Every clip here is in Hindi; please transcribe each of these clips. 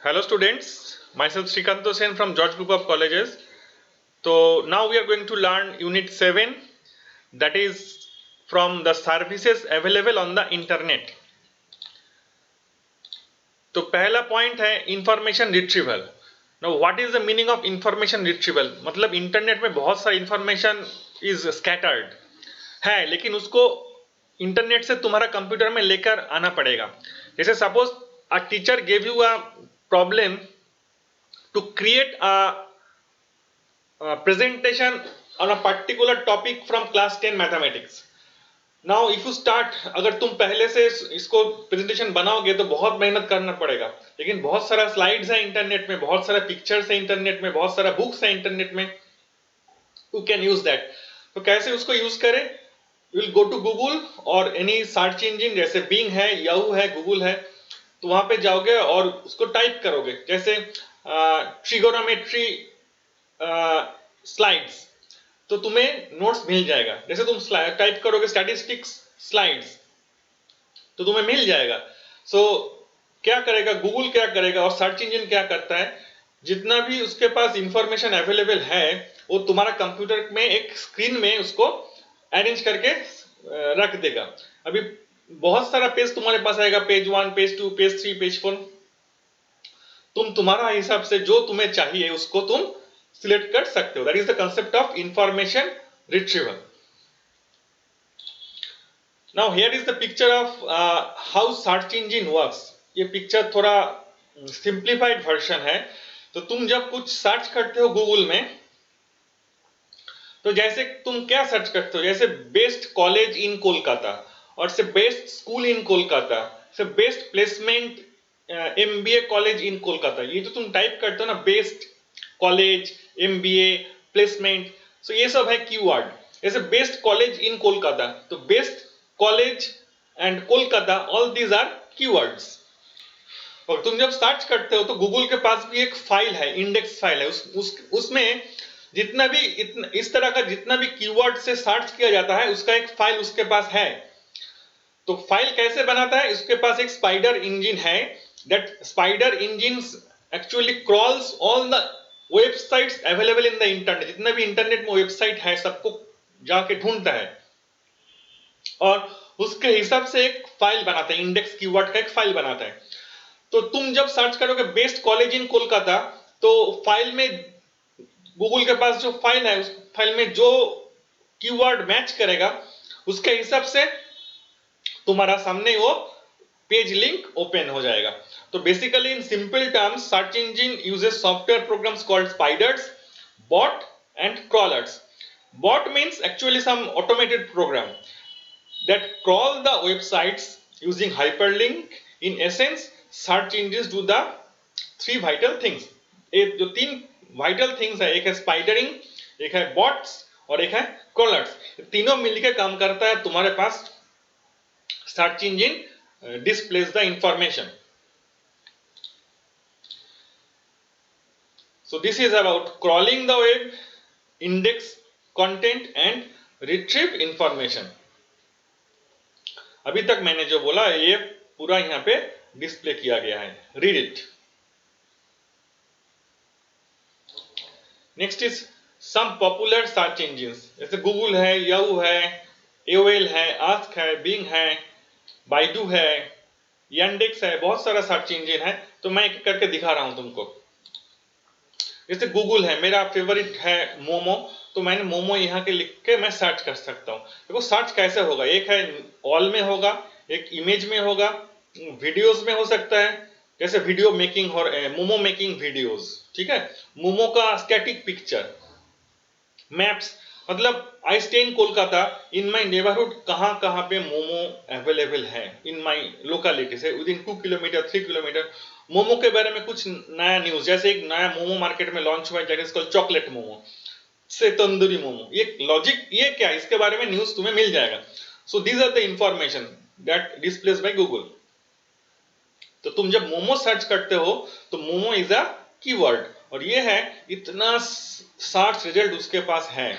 Hello students, myself Srikanto Sen from George Group of Colleges. So now we are going to learn Unit 7, that is from the services available on the internet. तो पहला पॉइंट है information retrieval. Now what is the meaning of information retrieval? मतलब इंटरनेट में बहुत सारा इंफॉर्मेशन इज स्कैटर्ड है, लेकिन उसको इंटरनेट से तुम्हारा कंप्यूटर में लेकर आना पड़ेगा. जैसे suppose a teacher gave you a problem to create a presentation on a particular topic from class 10 mathematics. Now if you start, अगर तुम पहले से इसको प्रेजेंटेशन बनाओगे तो बहुत मेहनत करना पड़ेगा, लेकिन बहुत सारा स्लाइड्स है इंटरनेट में, बहुत सारा पिक्चर्स है इंटरनेट में, बहुत सारा बुक्स है इंटरनेट में. You can use that. तो कैसे उसको यूज करें? You will go to Google और एनी सर्च इंजिन, जैसे बिंग है, याहू है, गूगल है. तो वहां पे जाओगे और उसको टाइप करोगे, जैसे ट्रिगोनोमेट्री स्लाइड्स, तो तुम्हें नोट्स मिल जाएगा. जैसे तुम टाइप करोगे स्टैटिस्टिक्स स्लाइड्स, तो तुम्हें मिल जाएगा. सो क्या करेगा गूगल, क्या करेगा और सर्च इंजन क्या करता है, जितना भी उसके पास इंफॉर्मेशन अवेलेबल है वो तुम्हारा कंप्यूटर में एक स्क्रीन में उसको अरेंज करके रख देगा. अभी बहुत सारा पेज तुम्हारे पास आएगा, पेज 1, पेज 2, पेज 3, पेज 4. तुम तुम्हारा हिसाब से जो तुम्हें चाहिए उसको तुम सिलेक्ट कर सकते हो. That is the concept of information retrieval. Now here is the picture of how search engine works. ये पिक्चर थोड़ा सिंप्लीफाइड वर्जन है. तो तुम जब कुछ सर्च करते हो गूगल में, तो जैसे तुम क्या सर्च करते हो, जैसे बेस्ट कॉलेज इन कोलकाता, और से बेस्ट स्कूल इन कोलकाता, से best placement MBA college in Kolkata. ये तो तुम टाइप करते हो ना, बेस्ट कॉलेज, एमबीए, प्लेसमेंट. सो ये सब है कीवर्ड. जैसे बेस्ट कॉलेज इन कोलकाता, तो best college and Kolkata, all these are keywords. और तुम जब सर्च करते हो तो गूगल के पास भी एक फाइल है, इंडेक्स फाइल है. उसमें जितना भी इस तरह का जितना भी कीवर्ड से सर्च किया जाता है उसका एक फाइल उसके पास है. तो फाइल कैसे बनाता है? उसके पास एक स्पाइडर इंजन है. That spider engine actually crawls all the websites available in the internet. जितना भी इंटरनेट में वेबसाइट है सबको जाके ढूंढता है और उसके हिसाब से एक फाइल बनाता है, इंडेक्स कीवर्ड का एक फाइल बनाता है. तो तुम जब सर्च करोगे बेस्ट कॉलेज इन कोलकाता, तो फाइल में गूगल के पास जो फाइल है उस फाइल में जो कीवर्ड मैच करेगा उसके हिसाब से तुम्हारा सामने वो पेज लिंक ओपन हो जाएगा. तो basically in simple terms, search engine uses software programs called spiders, bot and crawlers. Bot means actually some automated program that crawl the websites using hyperlink. In essence, search engines do the three vital things. ये जो तीन vital things है, एक है स्पाइडरिंग, एक है बॉट्स और एक है क्रॉलर्स. तीनों मिलकर काम करता है तुम्हारे पास search engine displace the information. So this is about crawling the web, index content and retrieve information. अभी तक मैंने जो बोला ये पूरा यहाँ पे डिस्प्ले किया गया है. Read it. Next is some popular search engines. जैसे गूगल है, याहू है, एओएल है, आस्क है, बिंग है, बाइडू है, यांडेक्स है, बहुत सारा सर्च इंजिन है. तो मैं एक करके दिखा रहा हूं तुमको. जैसे गूगल है, मेरा फेवरेट है मोमो, तो मैंने मोमो यहाँ के लिख के मैं सर्च कर सकता हूँ. देखो सर्च कैसे होगा, एक है ऑल में होगा, एक इमेज में होगा, वीडियोस में हो सकता है. जैसे वीडियो मेकिंग और मोमो मेकिंग वीडियोस, ठीक है. मोमो का स्टैटिक पिक्चर, मैप्स, मतलब I stay in Kolkata, in my neighbourhood कहाँ कहाँ पे मोमो अवेलेबल है इन माई लोकेलिटी से with in 2 kilometre 3 kilometre. Momo के बारे में कुछ नया न्यूज, जैसे एक नया मोमो मार्केट में लॉन्च हुआ है इसको चॉकलेट मोमो से तंदूरी मोमो. ये लॉजिक, ये क्या, इसके बारे में न्यूज तुम्हें मिल जाएगा. So these are the information that displays by Google. तो तुम जब मोमो सर्च करते हो तो मोमो इज अ कीवर्ड, और ये है इतना सर्च रिजल्ट उसके पास है,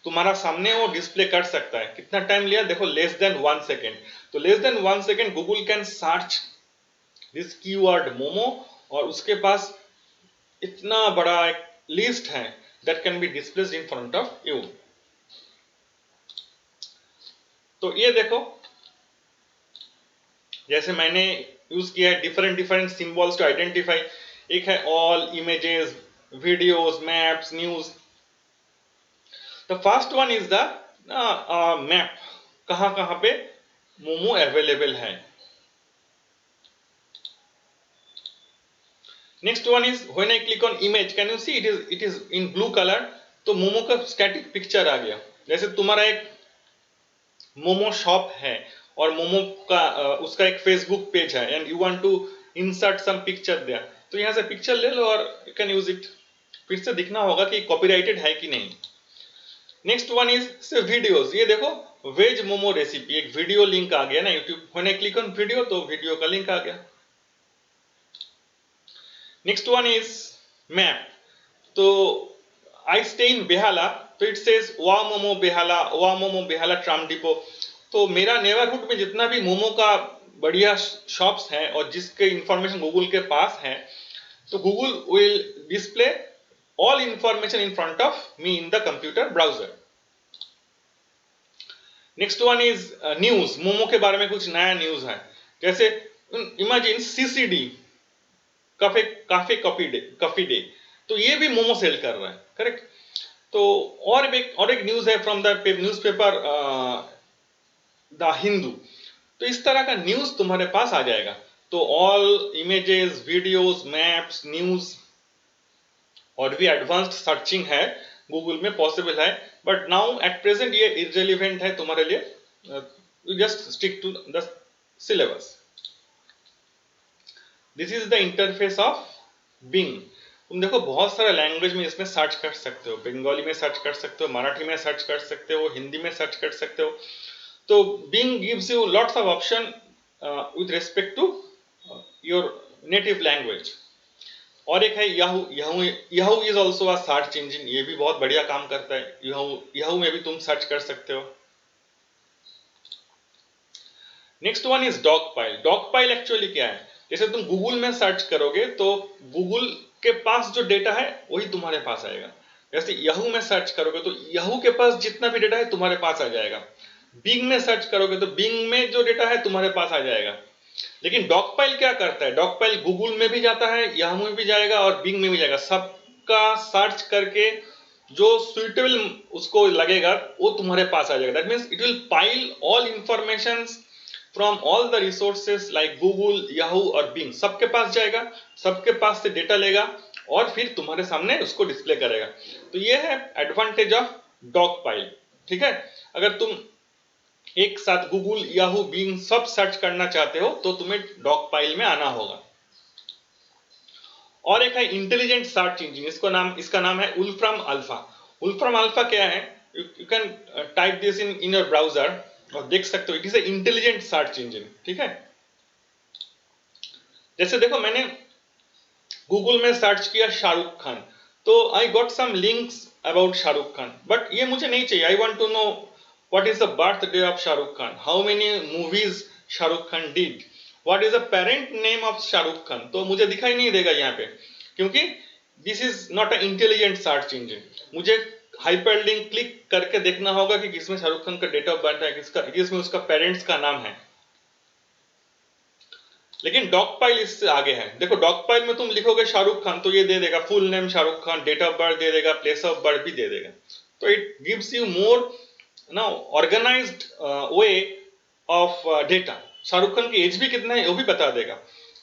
तुम्हारा सामने वो डिस्प्ले कर सकता है. कितना टाइम लिया देखो, लेस देन 1 सेकेंड. तो less than 1 second Google can search this keyword momo और उसके पास इतना बड़ा एक लिस्ट है that can be displayed in front of you. तो ये देखो, जैसे मैंने यूज किया है different different symbols to identify. एक है all, images, videos, maps, news. The first one is the map, कहां कहां पे मोमो अवेलेबल है। Next one is when I click on image, can you see it is in blue colour. तो मोमो का स्टैटिक पिक्चर आ गया। जैसे तुम्हारा एक मोमो शॉप है और मोमो का उसका एक फेसबुक पेज है and you want to insert some picture there, तो यहां से पिक्चर ले लो और यू कैन यूज इट। फिर से दिखना होगा कि कॉपीराइटेड है कि नहीं। नेक्स्ट वन इज से वीडियोस। ये देखो वेज मोमो रेसिपी, एक वीडियो लिंक आ गया ना YouTube. When I click on video तो वीडियो का लिंक आ गया। Next one is map. तो आई स्टे इन बेहाला, तो इट सेज वा मोमो बेहाला, वा मोमो बेहाला ट्राम डिपो। तो मेरा नेबरहुड में जितना भी मोमो का बढ़िया शॉप्स हैं और जिसके इंफॉर्मेशन गूगल के पास है, तो Google will display all information in front of me in the computer browser. Next one is news. Momo के बारे में कुछ नया न्यूज है, जैसे imagine CCD, cafe cafe coffee day. तो ये भी मोमो सेल कर रहा है, करेक्ट। तो और एक न्यूज है from the newspaper the Hindu. तो इस तरह का न्यूज तुम्हारे पास आ जाएगा। तो all images, videos, maps, news और भी एडवांस्ड सर्चिंग है गूगल में पॉसिबल है, बट नाउ एट प्रेजेंट ये इररिलेवेंट है तुम्हारे लिए। You just stick to the syllabus. This is the interface of Bing. तुम देखो बहुत सारे लैंग्वेज में इसमें सर्च कर सकते हो। बंगाली में सर्च कर सकते हो, मराठी में सर्च कर सकते हो, हिंदी में सर्च कर सकते हो। तो Bing gives you lots of option with respect to your native language. और एक है Yahoo. Yahoo is also a search engine, ये भी बहुत बढ़िया काम करता है। याहू में भी तुम सर्च कर सकते हो। Next one is dog pile. Dog pile actually क्या है, जैसे तुम गूगल में सर्च करोगे तो गूगल के पास जो डेटा है वही तुम्हारे पास आएगा। जैसे याहू में सर्च करोगे तो याहू के पास जितना भी डेटा है तुम्हारे पास आ जाएगा। बिंग में सर्च करोगे तो बिंग में जो डेटा है तुम्हारे पास आ जाएगा। लेकिन डॉगपाइल क्या करता है, डॉगपाइल गूगल में भी जाता है, याहू में भी जाएगा और बिंग में भी जाएगा। सबका सर्च करके जो सुइटेबल उसको लगेगा वो तुम्हारे पास आ जाएगा। That means it will pile all information from all the resources like Google, Yahoo और बिंग। सबके पास जाएगा, सबके पास से डेटा लेगा और फिर तुम्हारे सामने उसको डिस्प्ले करेगा। तो ये है एडवांटेज ऑफ डॉगपाइल। ठीक है, अगर तुम एक साथ गूगल, याहू, बिंग सब सर्च करना चाहते हो तो तुम्हें डॉगपाइल में आना होगा। और एक है इंटेलिजेंट सर्च इंजन। इसका नाम है वुल्फ्राम अल्फा। वुल्फ्राम अल्फा क्या है, you can type this in your browser और देख सकते हो। It is a intelligent search engine. ठीक है, जैसे देखो मैंने गूगल में सर्च किया शाहरुख खान, तो I got some links about Shahrukh Khan, but ये मुझे नहीं चाहिए। I want to know what is the birthday of Shah Rukh Khan, how many movies Shah Rukh Khan did, what is the parent name of Shah Rukh Khan। तो मुझे दिखाई नहीं देगा यहाँ पे, क्योंकि this is not a intelligent search engine. मुझे हाइपरलिंक क्लिक करके देखना होगा कि किसमें शाहरुख खान का डेट ऑफ बर्थ है, किसमें उसका पेरेंट्स का नाम है। लेकिन डॉगपाइल इससे आगे है। देखो डॉगपाइल में तुम लिखोगे शाहरुख खान तो ये दे देगा, full name Shahrukh Khan, date of birth दे देगा, प्लेस ऑफ बर्थ भी दे देगा। तो it gives you more now organized way of data। Shahrukh Khan की एज भी कितना है वो भी बता देगा।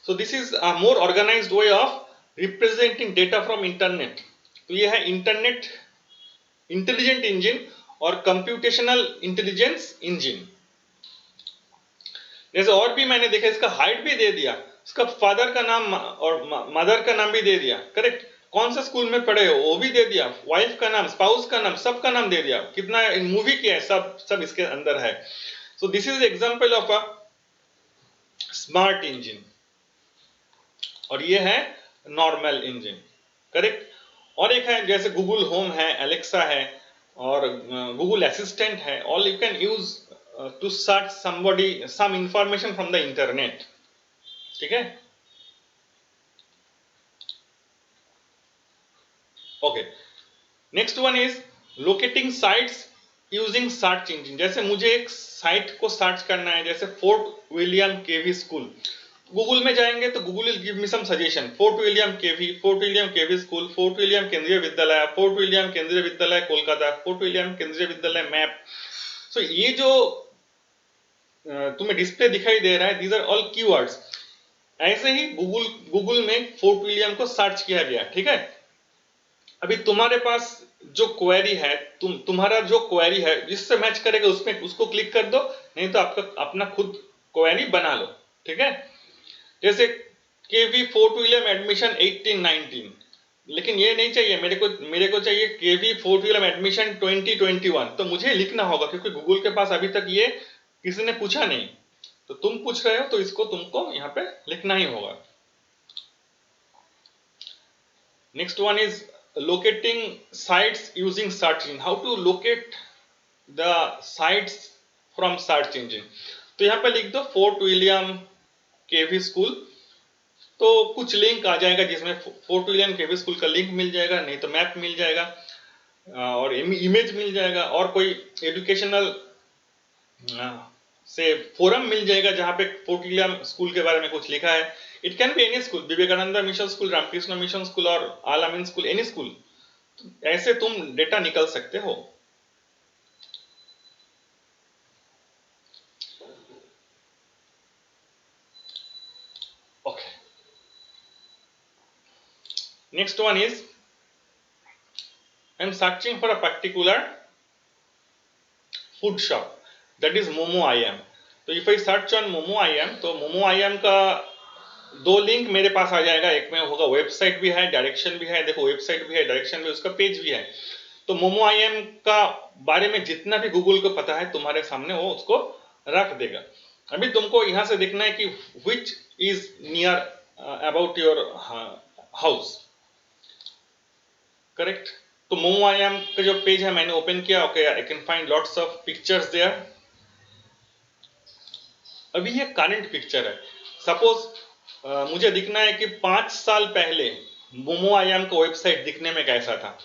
so this is a more organized way of representing data from internet। तो ये है इंटरनेट इंटेलिजेंट इंजन और कंप्यूटेशनल इंटेलिजेंस इंजन। जैसे और भी मैंने देखा, इसका हाइट भी दे दिया, इसका फादर का नाम और मदर का नाम भी दे दिया, करेक्ट। कौन सा स्कूल में पढ़े हो वो भी दे दिया, वाइफ का नाम, स्पाउस का नाम, सबका नाम दे दिया, कितना मूवी किया है सब इसके अंदर है। So this is example of a smart engine. और ये है नॉर्मल इंजन, करेक्ट। और एक है जैसे गूगल होम है, एलेक्सा है और गूगल असिस्टेंट है। All you can use to search some information from the internet. ठीक है, okay, next one is locating sites using search engine. जैसे मुझे एक साइट को सर्च करना है, जैसे Fort William KV school, Google में जाएंगे तो Google will give me some suggestion, Fort William KV, Fort William KV school, Fort William Kendriya Vidyalaya, fort William Kendriya विद्यालय कोलकाता, फोर्ट विलियम केंद्रीय विद्यालय मैप। सो ये जो तुम्हें डिस्प्ले दिखाई दे रहा है, दीज आर ऑल कीवर्ड्स। ऐसे ही गूगल गूगल में फोर्ट विलियम को सर्च किया गया, ठीक है। अभी तुम्हारे पास जो क्वेरी है, तुम्हारा जो क्वेरी है जिससे मैच करेगा उसमें उसको क्लिक कर दो, नहीं तो आपका अपना खुद क्वेरी बना लो, ठीक है। जैसे केवी फोर्ट विलियम एडमिशन 1819, लेकिन ये नहीं चाहिए मेरे को चाहिए केवी फोर्ट विलियम एडमिशन 2021। तो मुझे लिखना होगा क्योंकि गूगल के पास अभी तक ये किसी ने पूछा नहीं, तो तुम पूछ रहे हो तो इसको तुमको यहाँ पे लिखना ही होगा। Next one is locating sites using search engine. How to locate the sites from search engine? तो यहाँ पे लिख दो फोर्ट विलियम केवी स्कूल, तो कुछ लिंक आ जाएगा जिसमें फोर्ट विलियम केवी स्कूल का लिंक मिल जाएगा, नहीं तो मैप मिल जाएगा और इमेज मिल जाएगा, और कोई एजुकेशनल से फोरम मिल जाएगा जहां पे फोर्ट विलियम स्कूल के बारे में कुछ लिखा है। It can be any school, Vivekananda mission school, Ramakrishna mission school और Al Ameen school, any school. ऐसे तुम डेटा निकल सकते हो। Okay, next one is I am searching for a particular food shop, that is momo I am. तो if I search on momo I am, तो मोमो आई एम का दो लिंक मेरे पास आ जाएगा, एक में होगा वेबसाइट भी है, डायरेक्शन भी है। देखो वेबसाइट भी है, डायरेक्शन भी, उसका पेज भी है। तो मोमो आई एम का बारे में जितना भी गूगल को पता है तुम्हारे सामने वो उसको रख देगा। अभी तुमको यहां से देखना है कि which is near about your house, correct. तो मोमो आई एम का जो पेज है मैंने ओपन किया। Okay, I can find lots of pictures there. अभी ये करंट पिक्चर है। सपोज मुझे दिखना है कि 5 साल पहले मोमो आई एम का वेबसाइट दिखने में कैसा था।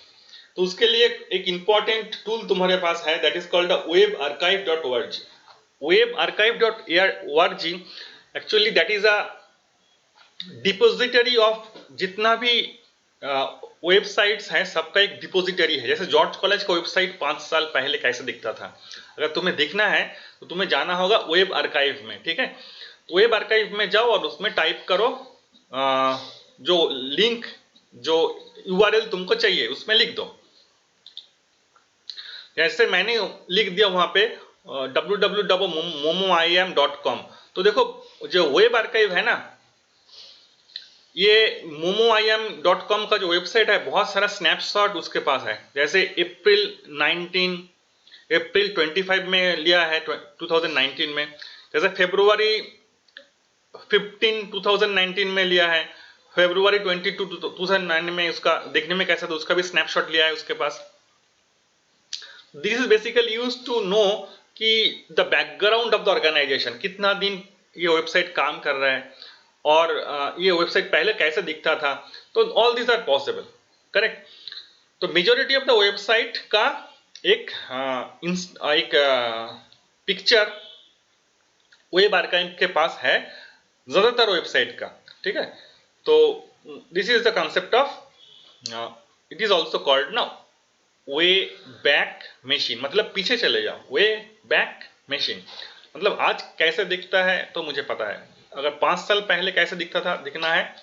तो उसके लिए एक इंपॉर्टेंट टूल तुम्हारे पास है, that is called webarchive.org। webarchive.org actually that is a depository of जितना भी वेबसाइट्स हैं, सबका एक डिपोजिटरी है। जैसे जॉर्ज कॉलेज का वेबसाइट 5 साल पहले कैसे दिखता था, अगर तुम्हें देखना है तो तुम्हें जाना होगा वेब आर्काइव में, ठीक है। तो वेब आर्काइव में जाओ और उसमें टाइप करो जो लिंक, जो यूआरएल तुमको चाहिए उसमें लिख दो। जैसे मैंने लिख दिया वहां पे www.momoim.com। तो देखो जो वेब आर्काइव है ना, ये momoim.com का जो वेबसाइट है, बहुत सारा स्नैपशॉट उसके पास है। जैसे अप्रैल 25 में लिया है 2019 में, जैसे फरवरी 15 2019 में लिया है, फरवरी 22 2009 में उसका देखने में कैसा था उसका भी स्नैपशॉट लिया है उसके पास। This is basically use to know कि the background of the organisation, कितना दिन ये वेबसाइट काम कर रहा है और ये वेबसाइट पहले कैसे दिखता था। तो all this are possible, correct. तो मेजोरिटी ऑफ द वेबसाइट का एक पिक्चर वेब आर्काइव के पास है, ज्यादातर वेबसाइट का, ठीक है। तो this is the concept of, it is also called ना वे बैक मशीन, मतलब पीछे चले जाओ। वे बैक मशीन मतलब आज कैसे दिखता है तो मुझे पता है, अगर 5 साल पहले कैसे दिखता था दिखना है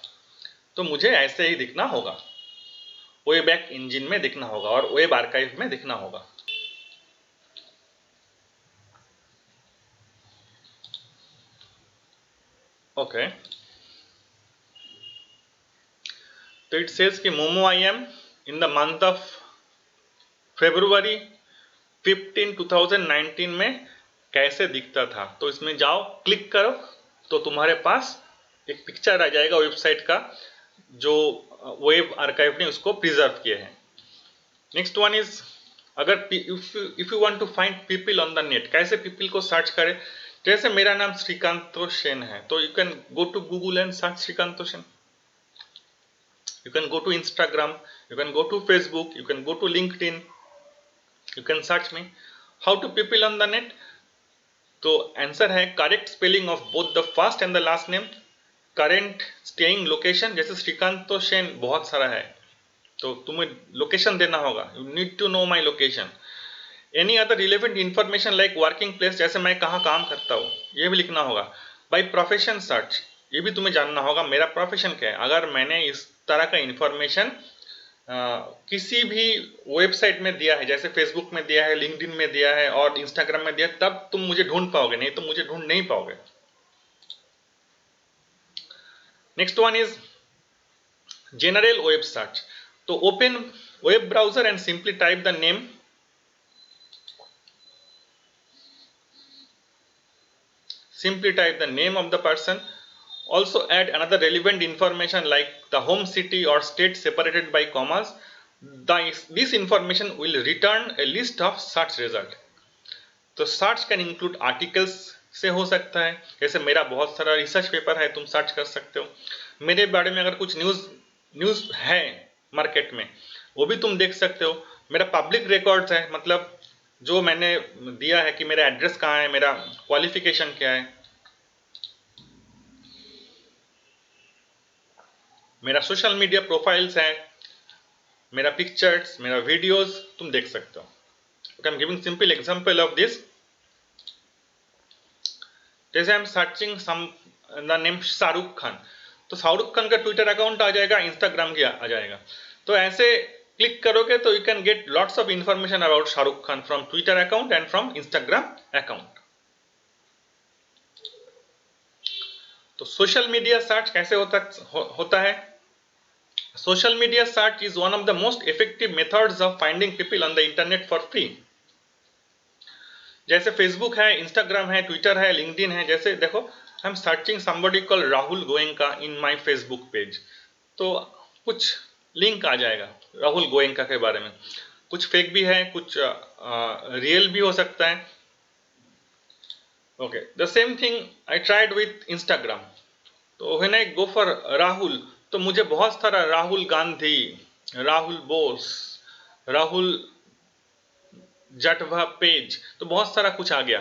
तो मुझे ऐसे ही दिखना होगा, वे बैक इंजन में दिखना होगा और वेब आर्काइव में दिखना होगा। ओके, तो इट सेज कि momo I M in the month of February 15 2019 में कैसे दिखता था। तो इसमें जाओ, क्लिक करो, तो तुम्हारे पास एक पिक्चर आ जाएगा वेबसाइट का जो वेब आर्काइव ने उसको प्रिजर्व किए हैं। नेक्स्ट वन इज, अगर if you want to find people on the net, कैसे पीपल को सर्च करें। जैसे मेरा नाम श्रीकांतो सेन है, तो you can go to Google and search Srikanto Sen. You can go to Instagram, you can go to Facebook, you can go to LinkedIn, you can search me. How to people on the net? तो आंसर है correct spelling of both the first and the last name, current staying location, जैसे श्रीकांत तो शेन बहुत सारा है तो तुम्हें लोकेशन देना होगा, you need to know my location. Any other relevant information like working place, जैसे मैं कहाँ काम करता हूँ ये भी लिखना होगा. बाई प्रोफेशन सर्च, ये भी तुम्हें जानना होगा मेरा प्रोफेशन क्या है. अगर मैंने इस तरह का इंफॉर्मेशन किसी भी वेबसाइट में दिया है, जैसे फेसबुक में दिया है, लिंक्डइन में दिया है और इंस्टाग्राम में दिया है, तब तुम मुझे ढूंढ पाओगे, नहीं तो मुझे ढूंढ नहीं पाओगे. Next one is general web search. तो open web browser and simply type the name. Simply type the name of the person. Also add another relevant information like the home city or state separated by commas. This information will return a list of search result. तो सर्च कैन इंक्लूड आर्टिकल्स से हो सकता है, जैसे मेरा बहुत सारा रिसर्च पेपर है, तुम सर्च कर सकते हो. मेरे बारे में अगर कुछ न्यूज़ है मार्केट में वो भी तुम देख सकते हो. मेरा पब्लिक रिकॉर्ड्स है, मतलब जो मैंने दिया है कि मेरा एड्रेस कहाँ है, मेरा क्वालिफिकेशन क्या है, मेरा सोशल मीडिया प्रोफाइल्स है, मेरा पिक्चर्स, मेरा वीडियोस तुम देख सकते हो. I am giving simple example of this. जैसे I am searching some the name Shahrukh Khan, तो शाहरुख खान का ट्विटर अकाउंट आ जाएगा, इंस्टाग्राम की आ जाएगा. तो ऐसे क्लिक करोगे तो you can get lots of information about Shahrukh Khan from Twitter account and from Instagram account. तो सोशल मीडिया सर्च कैसे होता है? Social media search is one of the most effective methods of finding people on the internet for free. जैसे फेसबुक है, इंस्टाग्राम है, ट्विटर है, लिंक्डइन है. जैसे देखो आई am searching somebody called Rahul Goenka in my Facebook page, तो कुछ लिंक आ जाएगा राहुल गोयंका के बारे में. कुछ फेक भी है, कुछ रियल भी हो सकता है. Okay, the same thing I tried with Instagram. तो when I go for Rahul, तो मुझे बहुत सारा राहुल गांधी, राहुल बोस, राहुल जटवा पेज, तो बहुत सारा कुछ आ गया.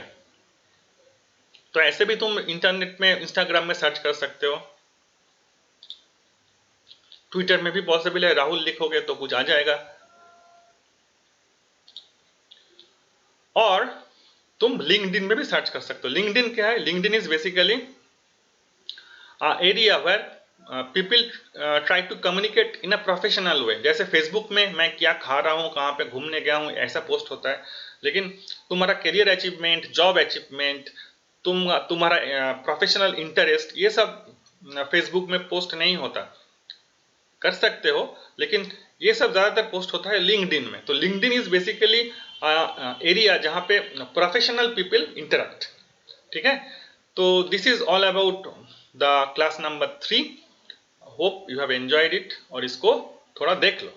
तो ऐसे भी तुम इंटरनेट में, इंस्टाग्राम में सर्च कर सकते हो. ट्विटर में भी पॉसिबल है, राहुल लिखोगे तो कुछ आ जाएगा. और तुम लिंक्डइन में भी सर्च कर सकते हो. लिंक्डइन क्या है? LinkedIn is basically area where people try to communicate in a professional way. जैसे फेसबुक में मैं क्या खा रहा हूँ, कहाँ पे घूमने गया हूँ, ऐसा पोस्ट होता है. लेकिन तुम्हारा करियर अचीवमेंट, जॉब अचीवमेंट, तुम्हारा प्रोफेशनल इंटरेस्ट, ये सब फेसबुक में पोस्ट नहीं होता. कर सकते हो, लेकिन ये सब ज़्यादातर पोस्ट होता है लिंक्डइन में. तो लिंक्डइन इज बेसिकली एरिया जहाँ पे प्रोफेशनल पीपल इंटरेक्ट. ठीक है, तो this is all about the class number 3. Hope you have enjoyed it. और इसको थोड़ा देख लो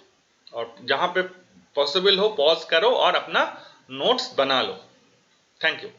और जहाँ पे पॉसिबल हो पॉज करो और अपना नोट्स बना लो. Thank you.